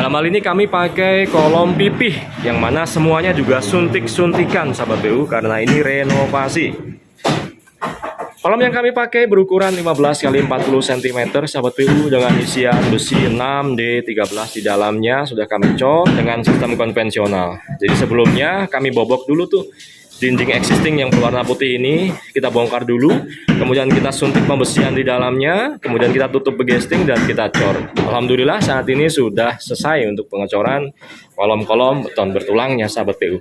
Dalam hal ini kami pakai kolom pipih yang mana semuanya juga suntik-suntikan sahabat BU karena ini renovasi. Kolom yang kami pakai berukuran 15 x 40 cm sahabat BU dengan isian besi 6D13 di dalamnya sudah kami cor dengan sistem konvensional. Jadi sebelumnya kami bobok dulu tuh dinding existing yang berwarna putih ini, kita bongkar dulu, kemudian kita suntik pembesian di dalamnya, kemudian kita tutup begesting dan kita cor. Alhamdulillah saat ini sudah selesai untuk pengecoran kolom-kolom beton bertulangnya sahabat PU.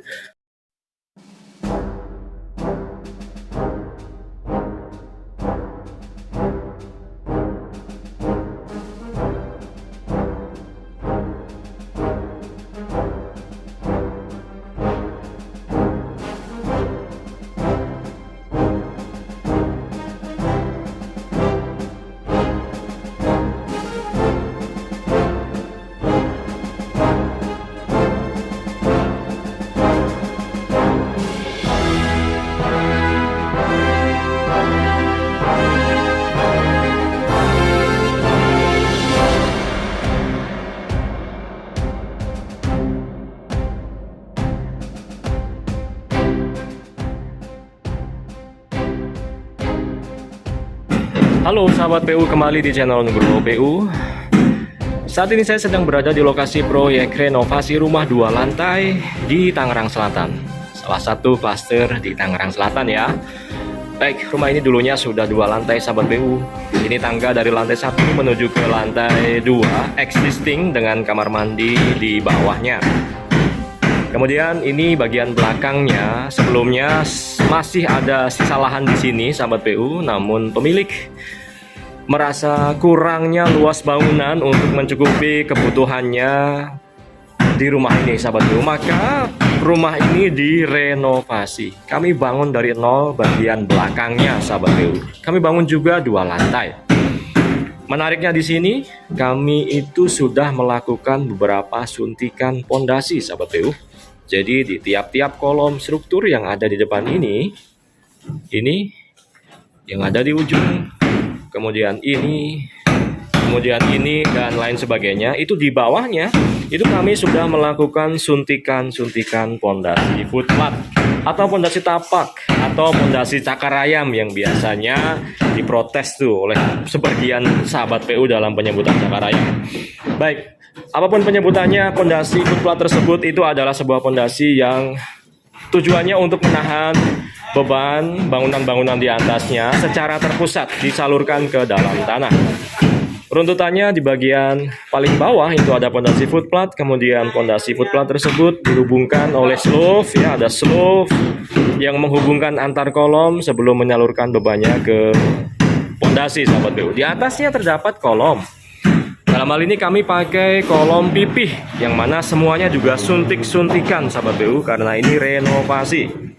Halo sahabat PU, kembali di channel Nugroho PU. Saat ini saya sedang berada di lokasi proyek renovasi rumah 2 lantai di Tangerang Selatan. Salah satu klaster di Tangerang Selatan ya. Baik, rumah ini dulunya sudah 2 lantai sahabat PU. Ini tangga dari lantai 1 menuju ke lantai 2 existing dengan kamar mandi di bawahnya. Kemudian ini bagian belakangnya, sebelumnya masih ada sisa lahan di sini sahabat PU, namun pemilik merasa kurangnya luas bangunan untuk mencukupi kebutuhannya di rumah ini sahabat PU, maka rumah ini direnovasi. Kami bangun dari nol bagian belakangnya sahabat PU. Kami bangun juga 2 lantai. Menariknya di sini, kami itu sudah melakukan beberapa suntikan pondasi sahabat PU. Jadi di tiap-tiap kolom struktur yang ada di depan ini yang ada di ujung, kemudian ini dan lain sebagainya, itu di bawahnya itu kami sudah melakukan suntikan pondasi footpad atau pondasi tapak atau pondasi cakar ayam yang biasanya diprotes tuh oleh sebagian sahabat PU dalam penyebutan cakar ayam. Baik, apapun penyebutannya, pondasi footpad tersebut itu adalah sebuah pondasi yang tujuannya untuk menahan beban bangunan-bangunan di atasnya secara terpusat disalurkan ke dalam tanah. Runtutannya di bagian paling bawah itu ada pondasi footpad, kemudian pondasi footpad tersebut dihubungkan oleh slope ya, ada slope yang menghubungkan antar kolom sebelum menyalurkan bebannya ke pondasi sahabat PU. Di atasnya terdapat kolom. Dalam hal ini kami pakai kolom pipih yang mana semuanya juga suntik-suntikan sahabat PU karena ini renovasi.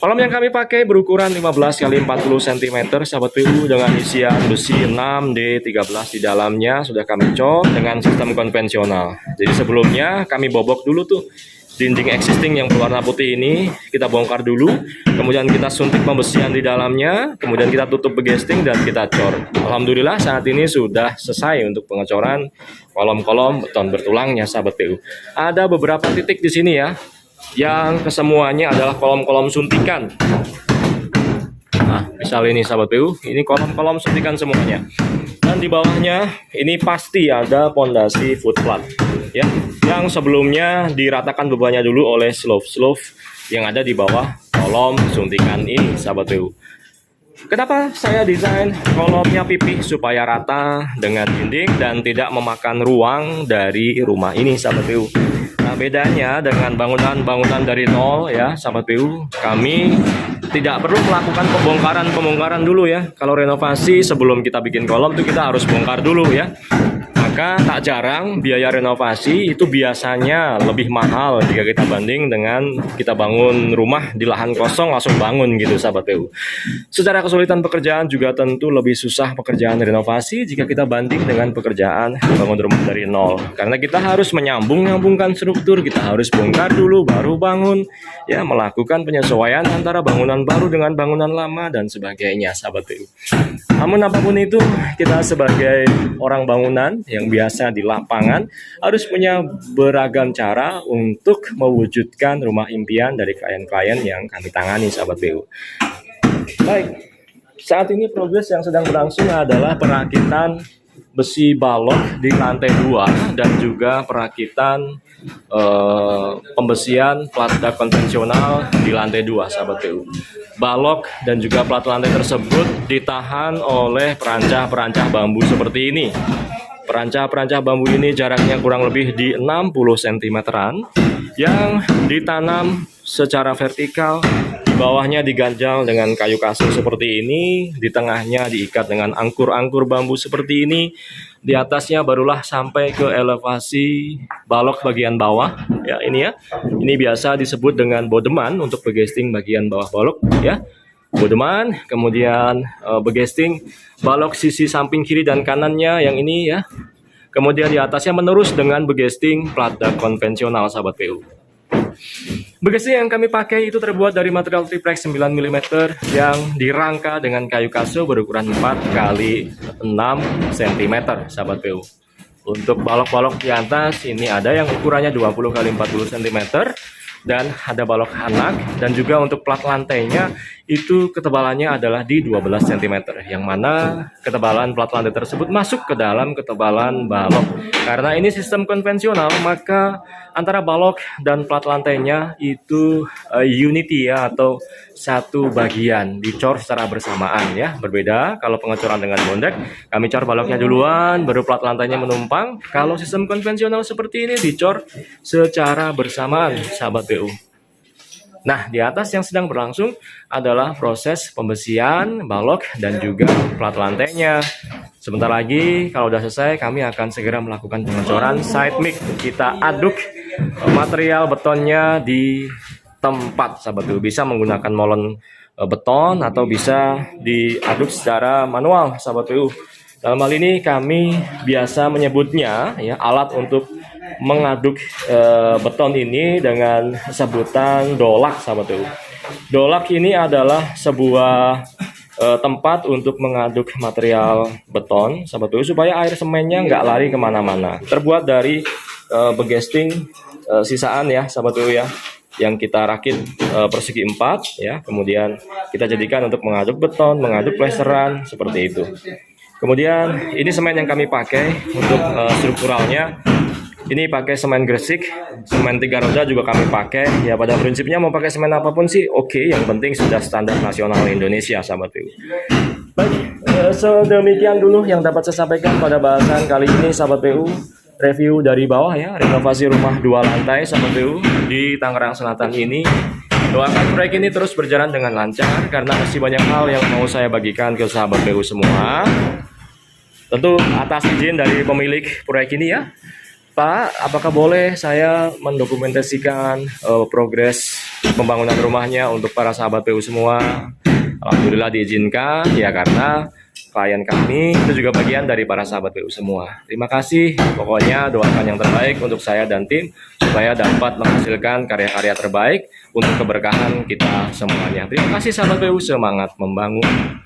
Kolom yang kami pakai berukuran 15 x 40 cm sahabat PU dengan isian besi 6D13 di dalamnya sudah kami cor dengan sistem konvensional. Jadi sebelumnya kami bobok dulu tuh dinding existing yang berwarna putih ini, kita bongkar dulu, kemudian kita suntik pembesian di dalamnya, kemudian kita tutup begesting dan kita cor. Alhamdulillah saat ini sudah selesai untuk pengecoran kolom-kolom beton bertulangnya sahabat PU. Ada beberapa titik di sini ya, yang kesemuanya adalah kolom-kolom suntikan. Nah, misal ini sahabat PU, ini kolom-kolom suntikan semuanya. Dan di bawahnya ini pasti ada pondasi footpad ya, yang sebelumnya diratakan bebannya dulu oleh slope yang ada di bawah kolom suntikan ini sahabat PU. Kenapa saya desain kolomnya pipih supaya rata dengan dinding dan tidak memakan ruang dari rumah ini sahabat PU. Nah, bedanya dengan bangunan-bangunan dari nol ya sahabat PU, kami tidak perlu melakukan pembongkaran dulu ya. Kalau renovasi sebelum kita bikin kolom itu kita harus bongkar dulu ya. Maka tak jarang biaya renovasi itu biasanya lebih mahal jika kita banding dengan kita bangun rumah di lahan kosong langsung bangun gitu sahabat PU. Secara kesulitan pekerjaan juga tentu lebih susah pekerjaan renovasi jika kita banding dengan pekerjaan bangun rumah dari nol. Karena kita harus menyambung-nyambungkan struktur, kita harus bongkar dulu baru bangun ya, melakukan penyesuaian antara bangunan baru dengan bangunan lama dan sebagainya sahabat PU. Namun apapun itu, kita sebagai orang bangunan yang yang biasa di lapangan harus punya beragam cara untuk mewujudkan rumah impian dari klien-klien yang kami tangani, sahabat BU. Baik, saat ini progres yang sedang berlangsung adalah perakitan besi balok di lantai 2 dan juga perakitan pembesian plat dak konvensional di lantai 2, sahabat PU. Balok dan juga plat lantai tersebut ditahan oleh perancah-perancah bambu seperti ini. Perancah-perancah bambu ini jaraknya kurang lebih di 60 cm-an yang ditanam secara vertikal. Di bawahnya diganjal dengan kayu kasur seperti ini, di tengahnya diikat dengan angkur-angkur bambu seperti ini. Di atasnya barulah sampai ke elevasi balok bagian bawah, ya ini ya. Ini biasa disebut dengan bodeman untuk begesting bagian bawah balok, ya. Bodeman, kemudian begesting balok sisi samping kiri dan kanannya yang ini ya. Kemudian di atasnya menerus dengan begesting plat dak konvensional, sahabat PU. Begesting yang kami pakai itu terbuat dari material triplex 9 mm yang dirangka dengan kayu kaso berukuran 4 x 6 cm, sahabat PU. Untuk balok-balok di atas ini ada yang ukurannya 20 x 40 cm dan ada balok hanak, dan juga untuk plat lantainya itu ketebalannya adalah di 12 cm, yang mana ketebalan plat lantai tersebut masuk ke dalam ketebalan balok. Karena ini sistem konvensional, maka antara balok dan plat lantainya itu unity ya, atau satu bagian, dicor secara bersamaan ya. Berbeda kalau pengecoran dengan bondek, kami cor baloknya duluan baru plat lantainya menumpang. Kalau sistem konvensional seperti ini dicor secara bersamaan, sahabat PU. Nah, di atas yang sedang berlangsung adalah proses pembesian balok dan juga plat lantainya. Sebentar lagi kalau sudah selesai, kami akan segera melakukan pengecoran side mix. Kita aduk material betonnya di tempat, sahabat PU. Bisa menggunakan molen beton atau bisa diaduk secara manual, sahabat PU. Dalam hal ini kami biasa menyebutnya ya, alat untuk mengaduk beton ini dengan sebutan dolak, sahabat PU. Dolak ini adalah sebuah tempat untuk mengaduk material beton, sahabat PU, supaya air semennya nggak lari kemana-mana. Terbuat dari begesting sisaan ya, sahabat PU ya, yang kita rakit persegi 4 ya, kemudian kita jadikan untuk mengaduk beton, mengaduk plesteran seperti itu. Kemudian ini semen yang kami pakai untuk strukturalnya. Ini pakai semen Gresik, semen 3 roda juga kami pakai. Ya pada prinsipnya mau pakai semen apapun sih oke, yang penting sudah standar nasional Indonesia, sahabat PU. Baik, sedemikian dulu yang dapat saya sampaikan pada bahasan kali ini, sahabat PU. Review dari bawah ya, renovasi rumah 2 lantai, sahabat PU, di Tangerang Selatan ini. Doakan proyek ini terus berjalan dengan lancar, karena masih banyak hal yang mau saya bagikan ke sahabat PU semua. Tentu atas izin dari pemilik proyek ini ya. Pak, apakah boleh saya mendokumentasikan progres pembangunan rumahnya untuk para sahabat PU semua? Alhamdulillah diizinkan ya, karena klien kami itu juga bagian dari para sahabat PU semua. Terima kasih, pokoknya doakan yang terbaik untuk saya dan tim supaya dapat menghasilkan karya-karya terbaik untuk keberkahan kita semuanya. Terima kasih sahabat PU, semangat membangun.